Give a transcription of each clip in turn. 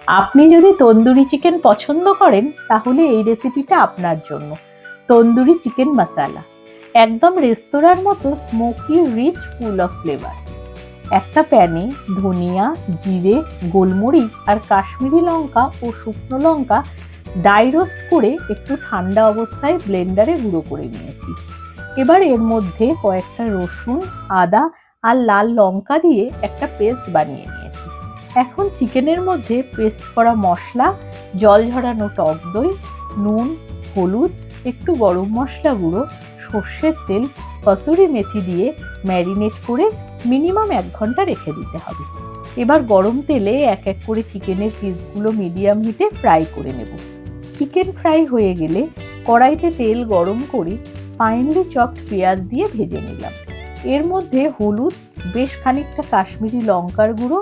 আপনি যদি তন্দুরি চিকেন পছন্দ করেন তাহলে এই রেসিপিটা আপনার জন্য। তন্দুরি চিকেন মশালা একদম রেস্তোরাঁর মতো smoky, rich, full of flavours. একটা প্যানে ধনিয়া, জিরে, গোলমরিচ আর কাশ্মীরি লঙ্কা ও শুকনো লঙ্কা ড্রাই রোস্ট করে একটু ঠান্ডা অবস্থায় ব্লেন্ডারে গুঁড়ো করে নিয়েছি। এবার এর মধ্যে কয়েকটা রসুন, আদা আর লাল লঙ্কা দিয়ে একটা পেস্ট বানিয়ে নিয়েছি। এখন চিকেনের মধ্যে পেস্ট করা মশলা, জল ঝরানো টক দই, নুন, হলুদ, একটু গরম মশলা গুঁড়ো, সর্ষের তেল, কসুরি মেথি দিয়ে ম্যারিনেট করে মিনিমাম 1 ঘন্টা রেখে দিতে হবে। এবার গরম তেলে এক এক করে চিকেনের পিসগুলো মিডিয়াম হিটে ফ্রাই করে নেব। চিকেন ফ্রাই হয়ে গেলে কড়াইতে তেল গরম করে ফাইনলি চপড পেঁয়াজ দিয়ে ভেজে নিলাম। এর মধ্যে হলুদ, বেশ খানিকটা কাশ্মীরি লঙ্কার গুঁড়ো,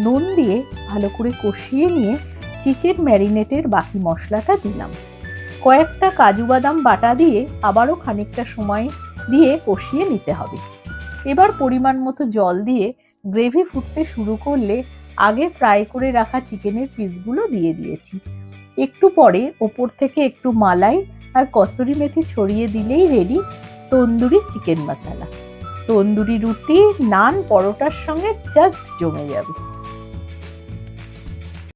নুন দিয়ে ভালো করে কষিয়ে নিয়ে চিকেন ম্যারিনেটের বাকি মশলাটা দিলাম। কয়েকটা কাজু বাদাম বাটা দিয়ে আবারও খানিকটা সময় দিয়ে কষিয়ে নিতে হবে। এবার পরিমাণ মতো জল দিয়ে গ্রেভি ফুটতে শুরু করলে আগে ফ্রাই করে রাখা চিকেনের পিসগুলো দিয়ে দিয়েছি। একটু পরে ওপর থেকে একটু মালাই আর কসুরি মেথি ছড়িয়ে দিলেই রেডি তন্দুরি চিকেন মশালা। তন্দুরি রুটি, নান, পরোটার সঙ্গে জাস্ট জমে যাবে।